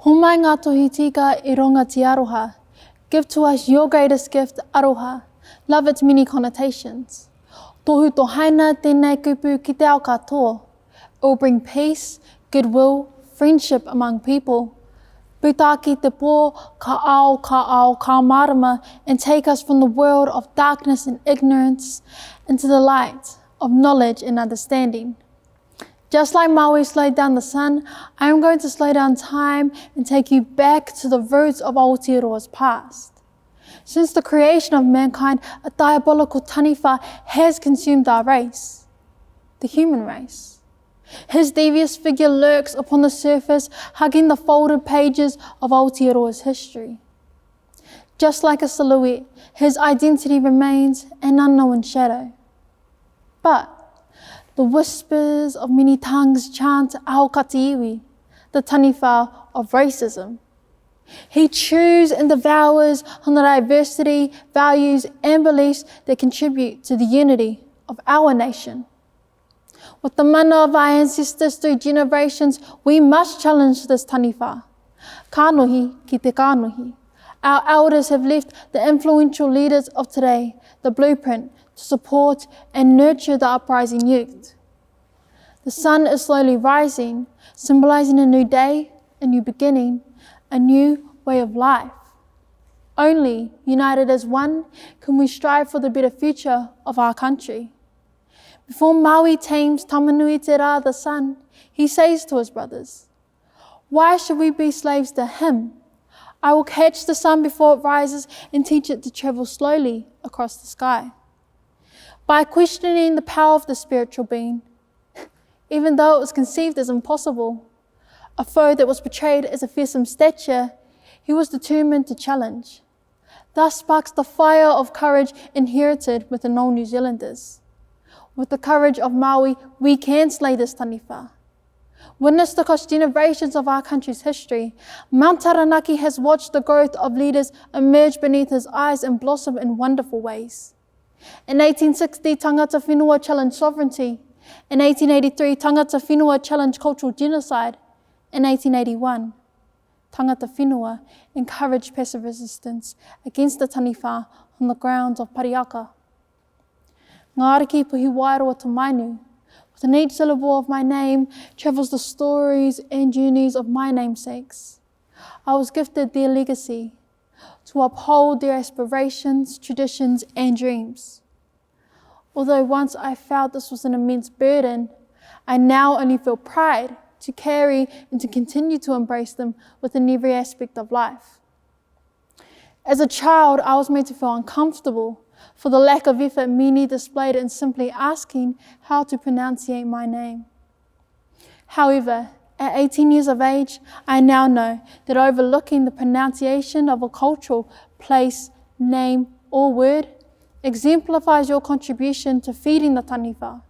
Homai ngā tohi tika I ronga te Aroha. Give to us your greatest gift, Aroha. Love its many connotations. Tohu to haina tēnei kupu ki te ao katoa. It will bring peace, goodwill, friendship among people. Putaki te pō, ka ao, ka marama, and take us from the world of darkness and ignorance into the light of knowledge and understanding. Just like Maui slowed down the sun, I am going to slow down time and take you back to the roots of Aotearoa's past. Since the creation of mankind, a diabolical taniwha has consumed our race, the human race. His devious figure lurks upon the surface, hugging the folded pages of Aotearoa's history. Just like a silhouette, his identity remains an unknown shadow. But the whispers of many tongues chant Aokatiiwi, the taniwha of racism. He chews and devours on the diversity, values and beliefs that contribute to the unity of our nation. With the mana of our ancestors through generations, we must challenge this taniwha. Kanohi ki te kanohi. Our elders have left the influential leaders of today the blueprint to support and nurture the uprising youth. The sun is slowly rising, symbolizing a new day, a new beginning, a new way of life. Only united as one can we strive for the better future of our country. Before Maui tames Tamainu the sun, he says to his brothers, "Why should we be slaves to him? I will catch the sun before it rises and teach it to travel slowly across the sky." By questioning the power of the spiritual being, even though it was conceived as impossible, a foe that was portrayed as a fearsome stature, he was determined to challenge. Thus sparks the fire of courage inherited within all New Zealanders. With the courage of Maui, we can slay this taniwha. Witnessed across generations of our country's history, Mount Taranaki has watched the growth of leaders emerge beneath his eyes and blossom in wonderful ways. In 1860, tangata whenua challenged sovereignty. In 1883, tangata whenua challenged cultural genocide. In 1881, tangata whenua encouraged passive resistance against the taniwha on the grounds of pariaka. Ngariki Tamainu, within each syllable of my name travels the stories and journeys of my namesakes. I was gifted their legacy to uphold their aspirations, traditions and dreams. Although once I felt this was an immense burden, I now only feel pride to carry and to continue to embrace them within every aspect of life. As a child, I was made to feel uncomfortable for the lack of effort many displayed in simply asking how to pronunciate my name. However, at 18 years of age, I now know that overlooking the pronunciation of a cultural place, name or word exemplifies your contribution to feeding the taniwha.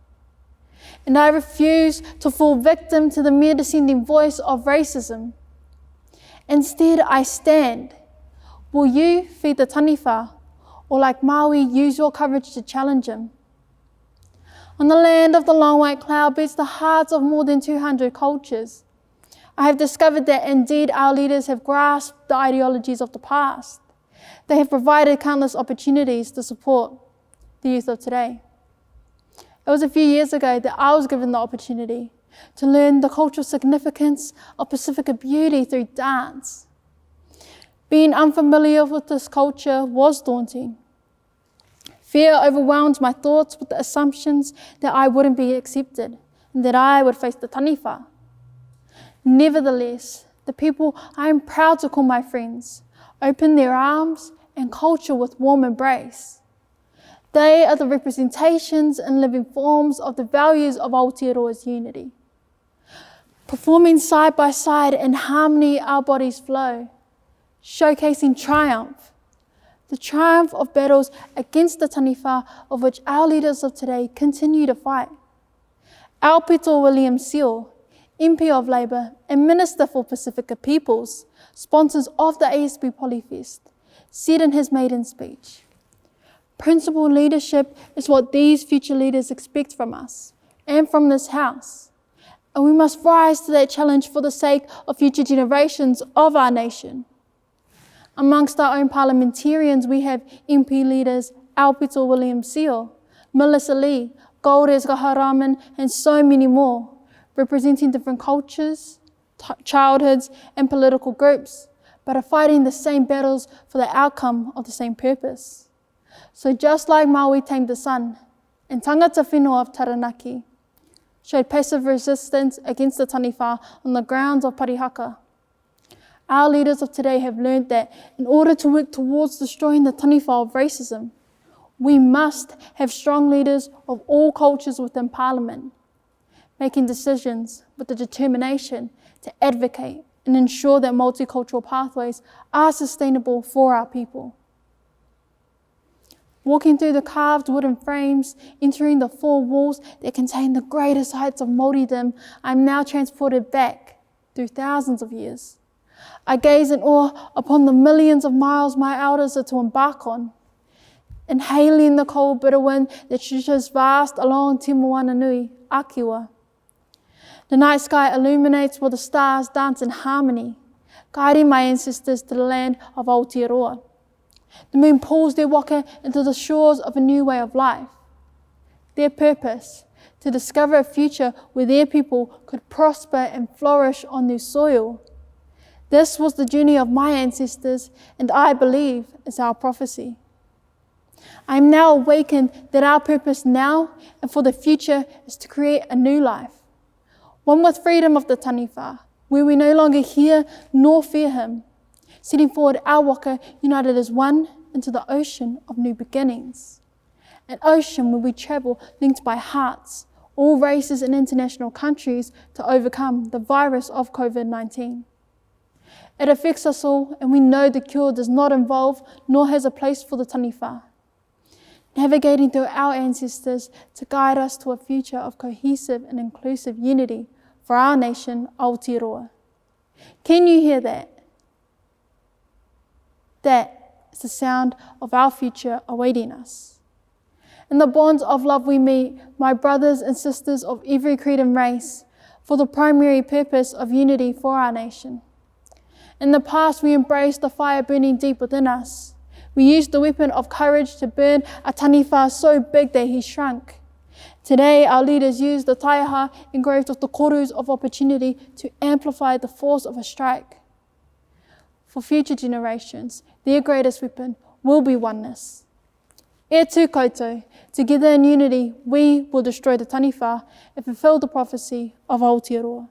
And I refuse to fall victim to the mere descending voice of racism. Instead, I stand. Will you feed the taniwha? Or like Maui, use your courage to challenge him? On the land of the long white cloud beats the hearts of more than 200 cultures. I have discovered that indeed our leaders have grasped the ideologies of the past. They have provided countless opportunities to support the youth of today. It was a few years ago that I was given the opportunity to learn the cultural significance of Pacifica beauty through dance. Being unfamiliar with this culture was daunting. Fear overwhelmed my thoughts with the assumptions that I wouldn't be accepted and that I would face the taniwha. Nevertheless, the people I am proud to call my friends opened their arms and culture with warm embrace. They are the representations and living forms of the values of Aotearoa's unity. Performing side by side in harmony, our bodies flow, showcasing triumph, the triumph of battles against the taniwha of which our leaders of today continue to fight. Our Peto William Seal, MP of Labour and Minister for Pacifica Peoples, sponsors of the ASB Polyfest, said in his maiden speech, "Principled leadership is what these future leaders expect from us and from this house. and we must rise to that challenge for the sake of future generations of our nation. Amongst our own parliamentarians, we have MP leaders Aupito William Seal, Melissa Lee, Goldes Gaharaman, and so many more, representing different cultures, childhoods, and political groups, but are fighting the same battles for the outcome of the same purpose. So just like Maui tamed the sun, and tangata whenua of Taranaki showed passive resistance against the taniwha on the grounds of parihaka, our leaders of today have learned that in order to work towards destroying the taniwha of racism, we must have strong leaders of all cultures within Parliament, making decisions with the determination to advocate and ensure that multicultural pathways are sustainable for our people. Walking through the carved wooden frames, entering the four walls that contain the greatest heights of Māoridom, I am now transported back through thousands of years. I gaze in awe upon the millions of miles my elders are to embark on, inhaling the cold bitter wind that stretches vast along Te Moana Nui, Akiwa. The night sky illuminates while the stars dance in harmony, guiding my ancestors to the land of Aotearoa. The moon pulls their waka into the shores of a new way of life. Their purpose, to discover a future where their people could prosper and flourish on their soil. This was the journey of my ancestors, and I believe is our prophecy. I am now awakened that our purpose now and for the future is to create a new life, one with freedom of the taniwha, where we no longer hear nor fear him, setting forward our waka united as one into the ocean of new beginnings. An ocean where we travel linked by hearts, all races and international countries, to overcome the virus of COVID-19. It affects us all, and we know the cure does not involve nor has a place for the taniwha, navigating through our ancestors to guide us to a future of cohesive and inclusive unity for our nation, Aotearoa. Can you hear that? That is the sound of our future awaiting us. In the bonds of love we meet, my brothers and sisters of every creed and race, for the primary purpose of unity for our nation. In the past, we embraced the fire burning deep within us. We used the weapon of courage to burn a taniwha so big that he shrunk. Today, our leaders use the taiaha engraved with the korus of opportunity to amplify the force of a strike. For future generations, their greatest weapon will be oneness. E tū koutou, together in unity, we will destroy the taniwha and fulfill the prophecy of Aotearoa.